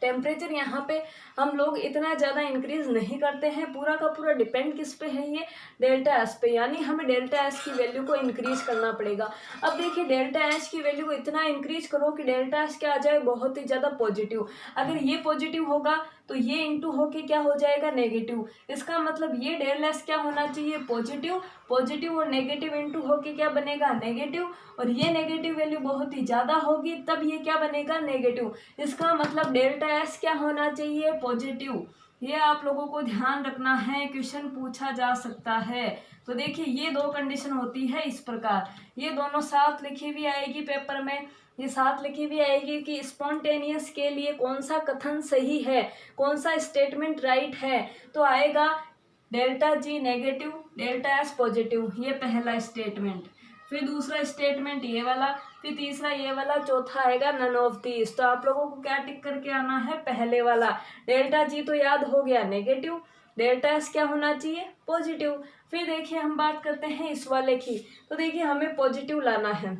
टेम्परेचर यहाँ पे हम लोग इतना ज़्यादा इंक्रीज नहीं करते हैं, पूरा का पूरा डिपेंड किस पे है, ये डेल्टा एस पे, यानी हमें डेल्टा एस की वैल्यू को इंक्रीज करना पड़ेगा। अब देखिए डेल्टा एस की वैल्यू को इतना इंक्रीज करो कि डेल्टा एस क्या आ जाए, बहुत ही ज़्यादा पॉजिटिव। अगर ये पॉजिटिव होगा तो ये इंटू होके क्या हो जाएगा नेगेटिव। इसका मतलब ये डेल एस क्या होना चाहिए पॉजिटिव, पॉजिटिव और नेगेटिव इंटू होके क्या बनेगा नेगेटिव, और ये नेगेटिव वैल्यू बहुत ही ज़्यादा होगी तब ये क्या बनेगा नेगेटिव। इसका मतलब डेल्टा एस क्या होना चाहिए पॉजिटिव। ये आप लोगों को ध्यान रखना है, क्वेश्चन पूछा जा सकता है। तो देखिए ये दो कंडीशन होती है इस प्रकार, ये दोनों साथ लिखी हुई आएगी पेपर में, ये साथ लिखी हुई आएगी कि स्पॉन्टेनियस के लिए कौन सा कथन सही है, कौन सा स्टेटमेंट राइट है। तो आएगा delta G negative delta S positive, ये पहला स्टेटमेंट। फिर दूसरा स्टेटमेंट ये वाला, फिर तीसरा ये वाला, चौथा आएगा नन ऑफ दीज। तो आप लोगों को क्या टिक करके आना है पहले वाला। डेल्टा जी तो याद हो गया नेगेटिव, डेल्टा एस क्या होना चाहिए पॉजिटिव। फिर देखिए हम बात करते हैं इस वाले की। तो देखिए हमें पॉजिटिव लाना है,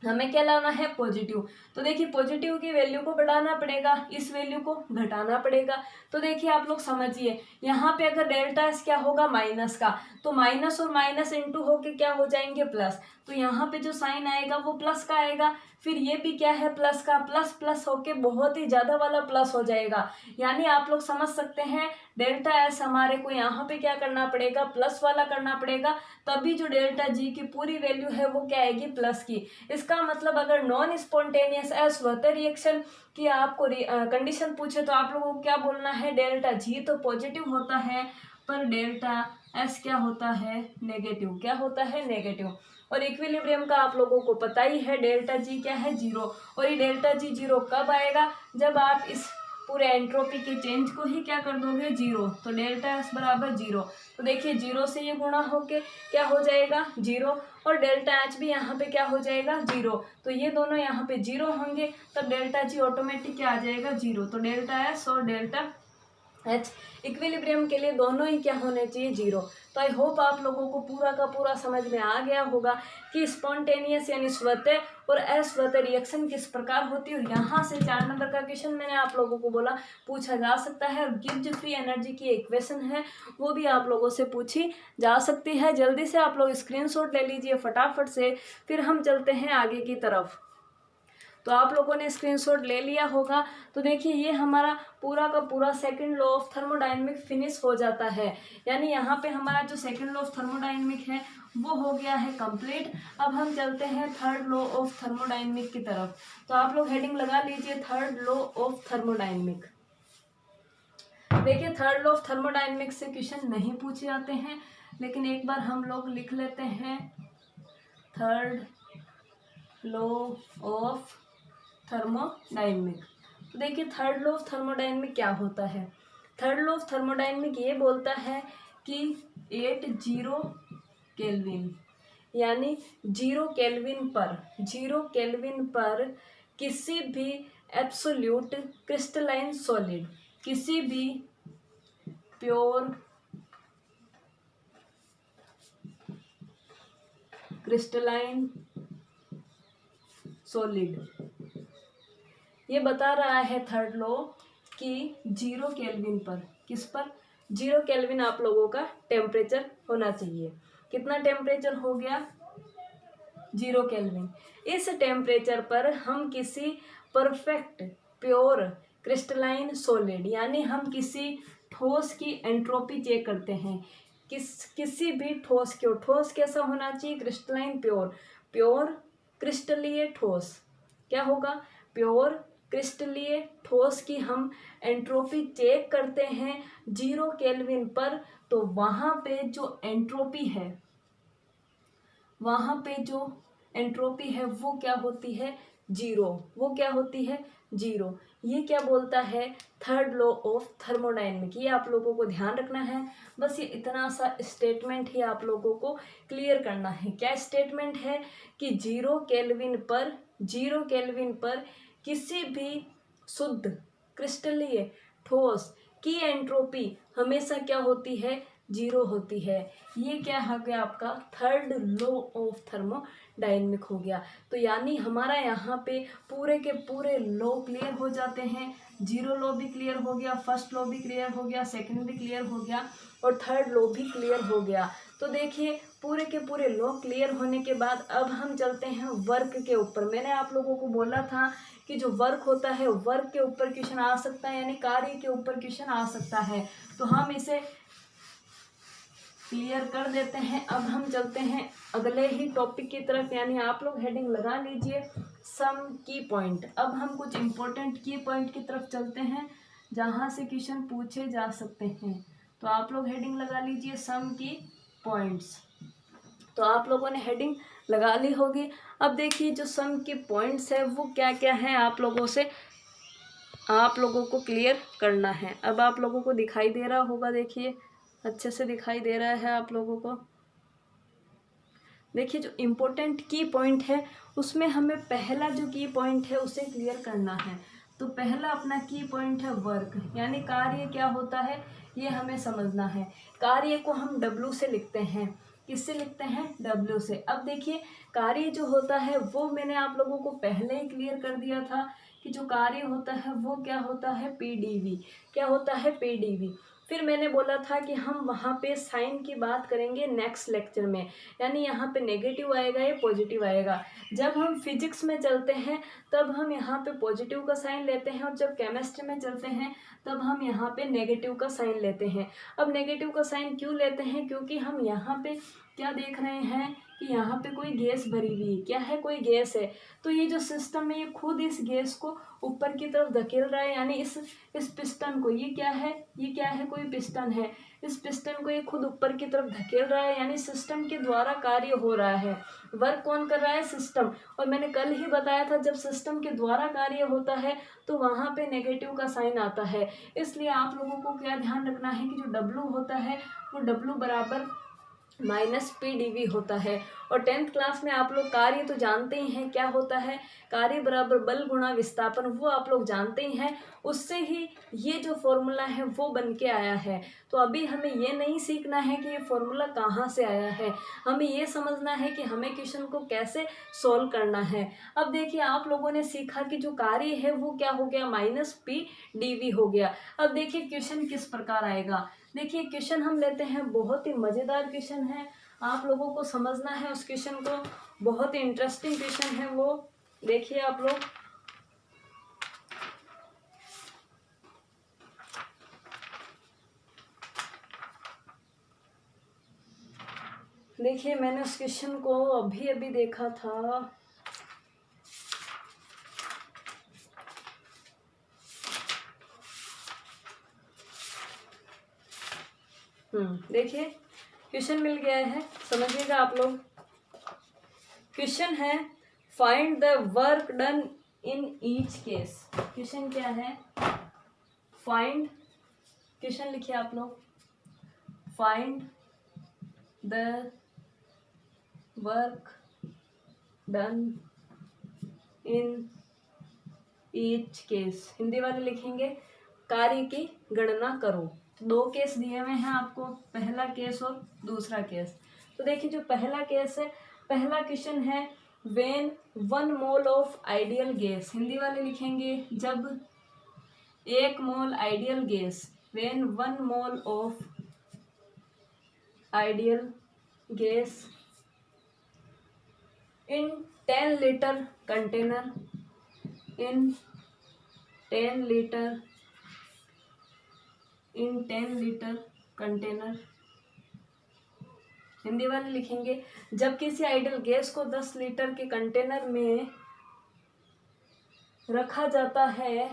हमें क्या लाना है पॉजिटिव। तो देखिए पॉजिटिव की वैल्यू को बढ़ाना पड़ेगा, इस वैल्यू को घटाना पड़ेगा। तो देखिए आप लोग समझिए, यहाँ पे अगर डेल्टा एस क्या होगा माइनस का, तो माइनस और माइनस इंटू होके क्या हो जाएंगे प्लस। तो यहाँ पे जो साइन आएगा वो प्लस का आएगा। फिर ये भी क्या है प्लस का, प्लस प्लस होके बहुत ही ज़्यादा वाला प्लस हो जाएगा। यानी आप लोग समझ सकते हैं डेल्टा एस हमारे को यहाँ पे क्या करना पड़ेगा प्लस वाला करना पड़ेगा, तभी जो डेल्टा जी की पूरी वैल्यू है वो क्या आएगी प्लस की। इसका मतलब अगर नॉन स्पॉन्टेनियस अस्वतः रिएक्शन की आपको कंडीशन पूछे तो आप लोगों को क्या बोलना है, डेल्टा जी तो पॉजिटिव होता है पर डेल्टा एस क्या होता है नेगेटिव, क्या होता है नेगेटिव। और इक्विलिब्रियम का आप लोगों को पता ही है डेल्टा जी क्या है जीरो, और ये डेल्टा जी जीरो कब आएगा, जब आप इस पूरे एंट्रोपी के चेंज को ही क्या कर दोगे जीरो। तो डेल्टा एस बराबर जीरो। तो देखिए जीरो से ये गुणा होके क्या हो जाएगा जीरो, और डेल्टा एच भी यहाँ पे क्या हो जाएगा जीरो। तो ये दोनों यहाँ पे जीरो होंगे तब डेल्टा जी ऑटोमेटिक क्या आ जाएगा जीरो। तो डेल्टा एस और डेल्टा एच इक्विलिब्रियम के लिए दोनों ही क्या होने चाहिए जीरो। तो आई होप आप लोगों को पूरा का पूरा समझ में आ गया होगा कि स्पॉन्टेनियस यानी स्वतः और अस्वतः रिएक्शन किस प्रकार होती है। और यहाँ से 4 नंबर का क्वेश्चन मैंने आप लोगों को बोला पूछा जा सकता है, और गिब्स फ्री एनर्जी की इक्वेशन है वो भी आप लोगों से पूछी जा सकती है। जल्दी से आप लोग स्क्रीनशॉट ले लीजिए फटाफट से, फिर हम चलते हैं आगे की तरफ। तो आप लोगों ने स्क्रीनशॉट ले लिया होगा। तो देखिए ये हमारा पूरा का पूरा second law of thermodynamic finish हो जाता है, यानी यहाँ पे हमारा जो सेकंड लॉ ऑफ थर्मोडायनेमिक है वो हो गया है कंप्लीट। अब हम चलते हैं थर्ड लॉ ऑफ थर्मोडायनेमिक की तरफ। तो आप लोग हेडिंग लगा लीजिए थर्ड लॉ ऑफ थर्मोडायनेमिक। देखिए थर्ड लॉ ऑफ थर्मोडायनेमिक से क्वेश्चन नहीं पूछे जाते हैं, लेकिन एक बार हम लोग लिख लेते हैं थर्ड लॉ ऑफ थर्मोडायनेमिक। तो देखिए थर्ड लॉ ऑफ थर्मोडायनेमिक क्या होता है। थर्ड लॉ ऑफ थर्मोडायनेमिक ये बोलता है कि 80 केल्विन यानी 0 केल्विन पर किसी भी एब्सोल्यूट क्रिस्टलाइन सॉलिड, किसी भी प्योर क्रिस्टलाइन सॉलिड, ये बता रहा है थर्ड लॉ कि 0 केल्विन पर, किस पर 0 केल्विन आप लोगों का टेम्परेचर होना चाहिए। कितना टेम्परेचर हो गया 0 केल्विन। इस टेम्परेचर पर हम किसी परफेक्ट प्योर क्रिस्टलाइन सॉलिड यानी हम किसी ठोस की एंट्रोपी चेक करते हैं। किसी भी ठोस की, ठोस कैसा होना चाहिए क्रिस्टलाइन प्योर क्रिस्टलीय ठोस, क्या होगा प्योर क्रिस्टलीय ठोस की हम एंट्रोपी चेक करते हैं 0 केल्विन पर। तो वहाँ पे जो एंट्रोपी है, वहाँ पे जो एंट्रोपी है वो क्या होती है जीरो, वो क्या होती है जीरो। ये क्या बोलता है थर्ड लॉ ऑफ थर्मोडायनेमिक, ये आप लोगों को ध्यान रखना है। बस ये इतना सा स्टेटमेंट ही आप लोगों को क्लियर करना है। क्या स्टेटमेंट है कि 0 केल्विन पर किसी भी शुद्ध क्रिस्टलीय ठोस की एंट्रोपी हमेशा क्या होती है जीरो होती है। ये क्या हो गया आपका थर्ड लॉ ऑफ थर्मोडायनेमिक हो गया। तो यानी हमारा यहाँ पे पूरे के पूरे लॉ क्लियर हो जाते हैं। जीरो लॉ भी क्लियर हो गया, फर्स्ट लॉ भी क्लियर हो गया, सेकंड भी क्लियर हो गया और थर्ड लॉ भी क्लियर हो गया। तो देखिए पूरे के पूरे लॉ क्लियर होने के बाद अब हम चलते हैं वर्क के ऊपर। मैंने आप लोगों को बोला था कि जो वर्क होता है वर्क के ऊपर क्वेश्चन आ सकता है, यानी कार्य के ऊपर क्वेश्चन आ सकता है। तो हम इसे क्लियर कर देते हैं। अब हम चलते हैं अगले ही टॉपिक की तरफ, यानी आप लोग हेडिंग लगा लीजिए सम की पॉइंट। अब हम कुछ इंपॉर्टेंट की पॉइंट की तरफ चलते हैं जहाँ से क्वेश्चन पूछे जा सकते हैं। तो आप लोग हेडिंग लगा लीजिए सम की पॉइंट्स। तो आप लोगों ने हेडिंग लगा ली होगी। अब देखिए जो सम की पॉइंट्स है वो क्या क्या है, आप लोगों को क्लियर करना है। अब आप लोगों को दिखाई दे रहा होगा, देखिए अच्छे से दिखाई दे रहा है आप लोगों को। देखिए जो इम्पोर्टेंट की पॉइंट है उसमें हमें पहला जो की पॉइंट है उसे क्लियर करना है। तो पहला अपना की पॉइंट है वर्क, यानी कार्य क्या होता है ये हमें समझना है। कार्य को हम W से लिखते हैं। किससे लिखते हैं? W से। अब देखिए कार्य जो होता है वो मैंने आप लोगों को पहले ही क्लियर कर दिया था कि जो कार्य होता है वो क्या होता है? PdV। क्या होता है? PdV। फिर मैंने बोला था कि हम वहाँ पे साइन की बात करेंगे नेक्स्ट लेक्चर में, यानी यहाँ पे नेगेटिव आएगा या पॉजिटिव आएगा। जब हम फिजिक्स में चलते हैं तब हम यहाँ पे पॉजिटिव का साइन लेते हैं, और जब केमिस्ट्री में चलते हैं तब हम यहाँ पे नेगेटिव का साइन लेते हैं। अब नेगेटिव का साइन क्यों लेते हैं? क्योंकि हम यहाँ पे क्या देख रहे हैं कि यहाँ पे कोई गैस भरी हुई है। क्या है? कोई गैस है। तो ये जो सिस्टम है ये खुद इस गैस को ऊपर की तरफ धकेल रहा है, यानी इस पिस्टन को, ये क्या है? ये क्या है? कोई पिस्टन है। इस पिस्टन को ये खुद ऊपर की तरफ धकेल रहा है, यानी सिस्टम के द्वारा कार्य हो रहा है। वर्क कौन कर रहा है? सिस्टम। और मैंने कल ही बताया था जब सिस्टम के द्वारा कार्य होता है तो वहाँ पे नेगेटिव का साइन आता है। इसलिए आप लोगों को क्या ध्यान रखना है कि जो W होता है वो W बराबर -PdV होता है। और 10th क्लास में आप लोग कार्य तो जानते ही हैं, क्या होता है? कार्य बराबर बल गुणा विस्थापन, वो आप लोग जानते ही हैं। उससे ही ये जो फॉर्मूला है वो बन के आया है। तो अभी हमें ये नहीं सीखना है कि ये फॉर्मूला कहाँ से आया है, हमें ये समझना है कि हमें क्वेश्चन को कैसे सॉल्व करना है। अब देखिए आप लोगों ने सीखा कि जो कार्य है वो क्या हो गया? -PdV हो गया। अब देखिए क्वेश्चन किस प्रकार आएगा। देखिए क्वेश्चन हम लेते हैं, बहुत ही मज़ेदार क्वेश्चन है, आप लोगों को समझना है उस क्वेश्चन को। बहुत ही इंटरेस्टिंग क्वेश्चन है वो। देखिए आप लोग, देखिए मैंने उस क्वेश्चन को अभी अभी देखा था। देखिए क्वेश्चन मिल गया है, समझिएगा आप लोग। क्वेश्चन है find the work done in each case. Question क्या है? फाइंड, क्वेश्चन लिखिए आप लोग, find the work done in each case. Hindi वाले लिखेंगे कार्य की गणना करो। दो केस दिए हुए हैं आपको, पहला केस और दूसरा केस। तो देखिए जो पहला केस है, पहला क्वेश्चन है when 1 mole of ideal gas. Hindi वाले लिखेंगे जब 1 mole ideal gas, when 1 mole of ideal gas in 10 liter container, in 10 liter container. Hindi वाले लिखेंगे जब किसी आइडियल गैस को 10 लीटर के कंटेनर में रखा जाता है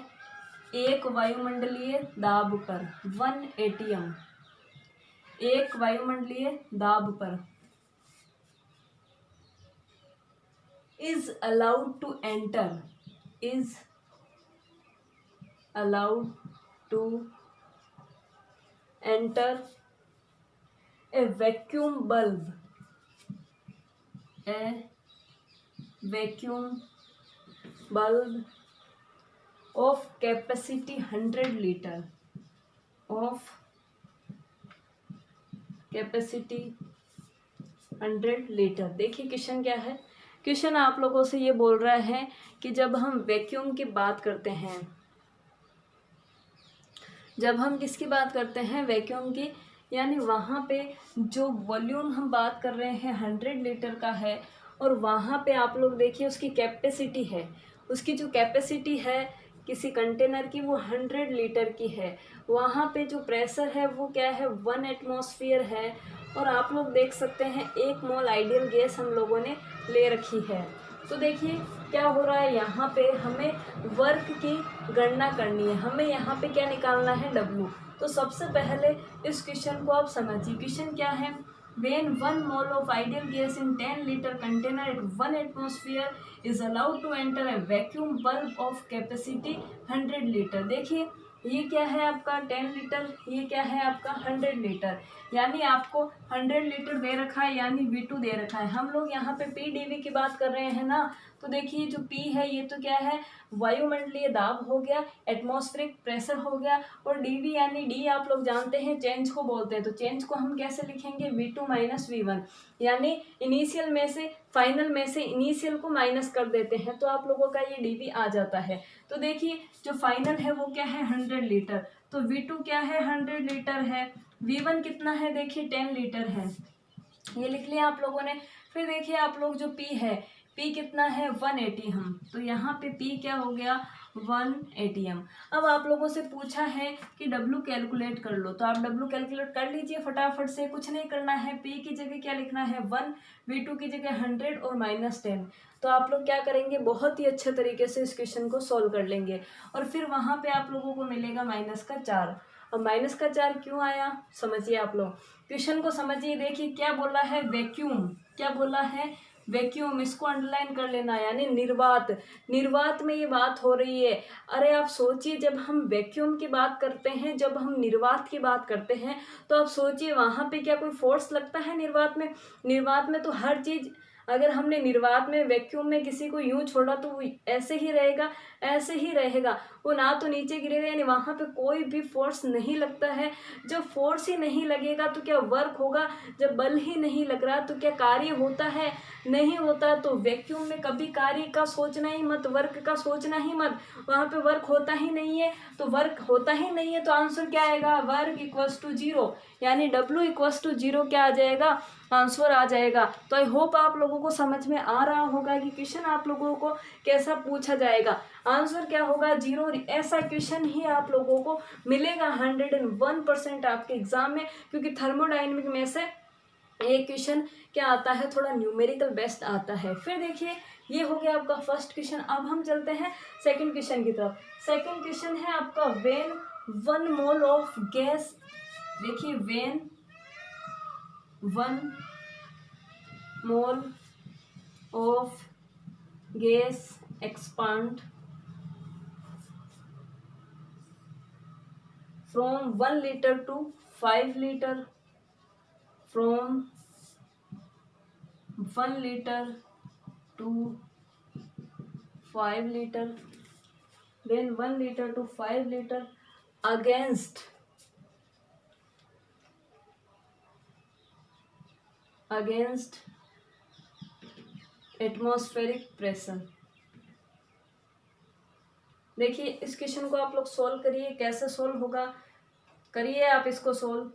एक वायुमंडलीय दाब पर, 1 atm, एक वायुमंडलीय दाब पर, is allowed to enter, is allowed to enter a vacuum bulb, a vacuum bulb of capacity 100 liter, of capacity 100 litre. देखिए क्वेश्चन क्या है। क्वेश्चन आप लोगों से ये बोल रहा है कि जब हम वैक्यूम की बात करते हैं, जब हम किसकी बात करते हैं? वैक्यूम की, यानी वहाँ पे जो वॉल्यूम हम बात कर रहे हैं 100 लीटर का है, और वहाँ पे आप लोग देखिए उसकी कैपेसिटी है, उसकी जो कैपेसिटी है किसी कंटेनर की वो 100 लीटर की है। वहाँ पे जो प्रेशर है वो क्या है 1 एटमॉस्फेयर है। और आप लोग देख सकते हैं 1 मोल आइडियल गैस हम लोगों ने ले रखी है। तो देखिए क्या हो रहा है, यहाँ पे हमें वर्क की गणना करनी है, हमें यहाँ पे क्या निकालना है W। तो सबसे पहले इस क्वेश्चन को आप समझिए। क्वेश्चन क्या है, when 1 mole of ideal gas in 10 liter container at 1 atmosphere is allowed to enter a vacuum bulb of capacity 100 litre. देखिए ये क्या है आपका 10 लीटर, ये क्या है आपका 100 लीटर, यानी आपको 100 लीटर दे रखा है, यानी V2 दे रखा है। हम लोग यहाँ पे PdV की बात कर रहे हैं ना, तो देखिए जो P है ये तो क्या है वायुमंडलीय दाब हो गया, एटमॉस्फेरिक प्रेशर हो गया, और dV यानी D आप लोग जानते हैं चेंज को बोलते हैं। तो चेंज को हम कैसे लिखेंगे V2 माइनस V1, यानी इनिशियल में से फाइनल में से इनिशियल को माइनस कर देते हैं तो आप लोगों का ये dV आ जाता है। तो देखिए जो फाइनल है वो क्या है 100 लीटर, तो V2 क्या है 100 लीटर है, V1 कितना है देखिए 10 लीटर है, ये लिख लिया आप लोगों ने। फिर देखिए आप लोग जो P है, P कितना है 1 एटीएम, तो यहाँ पे P क्या हो गया 1 एटीएम। अब आप लोगों से पूछा है कि W कैलकुलेट कर लो, तो आप W कैलकुलेट कर लीजिए फटाफट से, कुछ नहीं करना है। P की जगह क्या लिखना है 1, V2 की जगह 100 और -10। तो आप लोग क्या करेंगे, बहुत ही अच्छे तरीके से इस क्वेश्चन को सॉल्व कर लेंगे, और फिर वहाँ पे आप लोगों को मिलेगा -4। अब -4 क्यों आया समझिए आप लोग, क्वेश्चन को समझिए। देखिए क्या बोला है वैक्यूम, क्या बोला है वैक्यूम, इसको अंडरलाइन कर लेना, यानी निर्वात। निर्वात में ये बात हो रही है। अरे आप सोचिए जब हम वैक्यूम की बात करते हैं, जब हम निर्वात की बात करते हैं, तो आप सोचिए वहाँ पे क्या कोई फोर्स लगता है निर्वात में। निर्वात में तो हर चीज़, अगर हमने निर्वात में वैक्यूम में किसी को यूं छोड़ा तो वो ऐसे ही रहेगा, ऐसे ही रहेगा, वो ना तो नीचे गिरेगा, यानी वहाँ पे कोई भी फोर्स नहीं लगता है। जब फोर्स ही नहीं लगेगा तो क्या वर्क होगा, जब बल ही नहीं लग रहा तो क्या कार्य होता है, नहीं होता। तो वैक्यूम में कभी कार्य का सोचना ही मत, वर्क का सोचना ही मत, वहाँ पे वर्क होता ही नहीं है। तो वर्क होता ही नहीं है तो आंसर क्या आएगा, वर्क इक्वल्स टू 0, यानी W इक्वल्स टू 0 क्या आ जाएगा, आंसर आ जाएगा। तो आई होप आप लोगों को समझ में आ रहा होगा कि क्वेश्चन आप लोगों को कैसा पूछा जाएगा, आंसर क्या होगा 0। ऐसा क्वेश्चन ही आप लोगों को मिलेगा 101% आपके एग्जाम में, क्योंकि थर्मोडाइनमिक में से एक क्वेश्चन क्या आता है, थोड़ा न्यूमेरिकल बेस्ड आता है। फिर देखिए ये हो गया आपका फर्स्ट क्वेश्चन। अब हम चलते हैं सेकंड क्वेश्चन की तरफ। सेकंड क्वेश्चन है आपका व्हेन 1 मोल ऑफ गैस, देखिए when 1 mole of gas expand from 1 litre to 5 litre, from 1 liter to 5 liter, then 1 liter to 5 liter against atmospheric pressure। देखिए इस क्वेश्चन को आप लोग सोल्व करिए, कैसे सोल्व होगा करिए आप इसको सोल्व,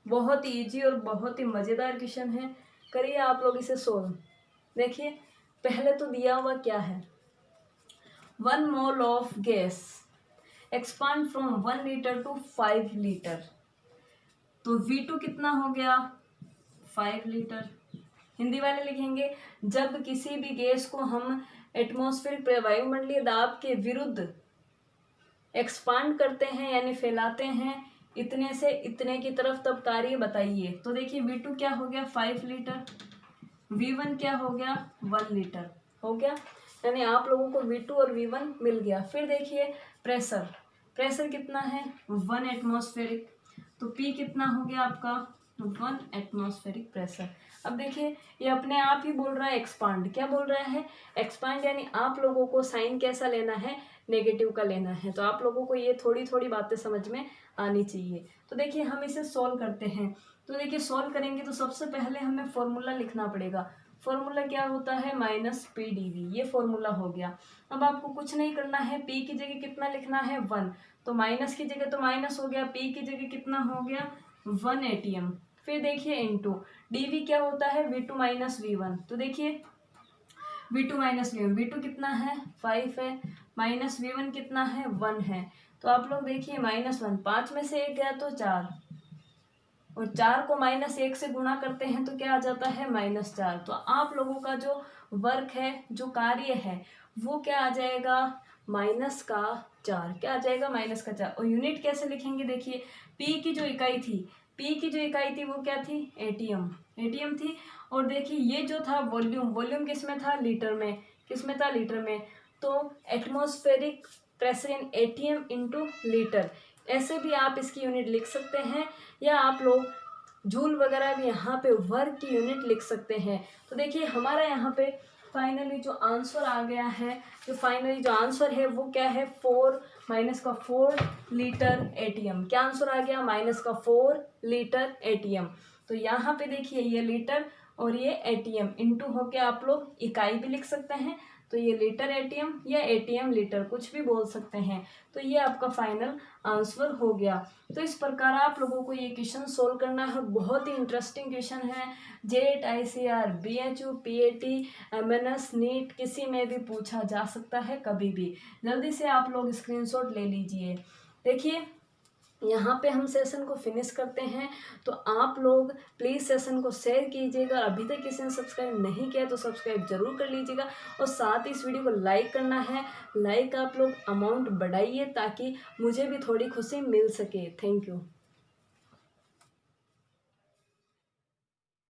बहुत ही इजी और बहुत ही मज़ेदार क्वेश्चन है, करिए आप लोग इसे सोल्व। देखिए पहले तो दिया हुआ क्या है, 1 mole of gas expand from 1 litre to 5 litre, तो V2 कितना हो गया 5 लीटर। हिंदी वाले लिखेंगे जब किसी भी गैस को हम एटमॉस्फेरिक वायुमंडलीय दाब के विरुद्ध एक्सपांड करते हैं यानी फैलाते हैं इतने से इतने की तरफ, तब कार्य बताइए। तो देखिए V2 क्या हो गया 5 लीटर, V1 क्या हो गया 1 लीटर हो गया, यानी आप लोगों को V2 और V1 मिल गया। फिर देखिए प्रेशर, प्रेशर कितना है 1 एटमॉस्फेरिक, तो P कितना हो गया आपका 1 एटमॉस्फेरिक प्रेशर। अब देखिए ये अपने आप ही बोल रहा है एक्सपांड, क्या बोल रहा है एक्सपांड, यानी आप लोगों को साइन कैसा लेना है नेगेटिव का लेना है। तो आप लोगों को ये थोड़ी थोड़ी बातें समझ में आनी चाहिए। तो देखिए हम इसे सॉल्व करते हैं। तो देखिए सॉल्व करेंगे तो सबसे पहले हमें फॉर्मूला लिखना पड़ेगा। फॉर्मूला क्या होता है -PdV, ये फॉर्मूला हो गया। अब आपको कुछ नहीं करना है, P की जगह कितना लिखना है 1, तो माइनस की जगह तो माइनस हो गया, P की जगह कितना हो गया 1 एटीएम। फिर देखिए इनटू dV क्या होता है V2 माइनस V1, तो देखिए V2 माइनस V1, V2 कितना है 5 है, माइनस V1 कितना है 1 है। तो आप लोग देखिए -1, 5 में से 1 गया तो 4, और 4 को -1 से गुणा करते हैं तो क्या आ जाता है -4। तो आप लोगों का जो वर्क है, जो कार्य है, वो क्या आ जाएगा -4। क्या आ जाएगा -4। और यूनिट कैसे लिखेंगे, देखिए पी की जो इकाई थी, वो क्या थी एटीएम थी। और देखिए ये जो था वॉल्यूम किस में था, लीटर में। तो atmospheric pressure in ATM into litre, ऐसे भी आप इसकी यूनिट लिख सकते हैं, या आप लोग जूल वगैरह भी यहाँ पे वर्क की यूनिट लिख सकते हैं। तो देखिए हमारा यहाँ पे फाइनली जो आंसर आ गया है, वो क्या है 4 लीटर एटीएम। क्या आंसर आ गया -4 लीटर एटीएम। तो यहाँ पे देखिए ये लीटर और ये एटीएम इंटू होके आप लोग इकाई भी लिख सकते हैं। तो ये लीटर एटीएम या एटीएम लीटर, कुछ भी बोल सकते हैं। तो ये आपका फाइनल आंसर हो गया। तो इस प्रकार आप लोगों को ये क्वेश्चन सोल्व करना है। बहुत ही इंटरेस्टिंग क्वेश्चन है। JET, ICR, BHU, PAT, MNS, NEET किसी में भी पूछा जा सकता है कभी भी। जल्दी से आप लोग स्क्रीनशॉट ले लीजिए। देखिए यहाँ पे हम सेशन को फिनिश करते हैं। तो आप लोग प्लीज़ सेशन को शेयर कीजिएगा। अभी तक किसी ने सब्सक्राइब नहीं किया तो सब्सक्राइब जरूर कर लीजिएगा, और साथ ही इस वीडियो को लाइक करना है। लाइक आप लोग अमाउंट बढ़ाइए ताकि मुझे भी थोड़ी खुशी मिल सके। Thank you.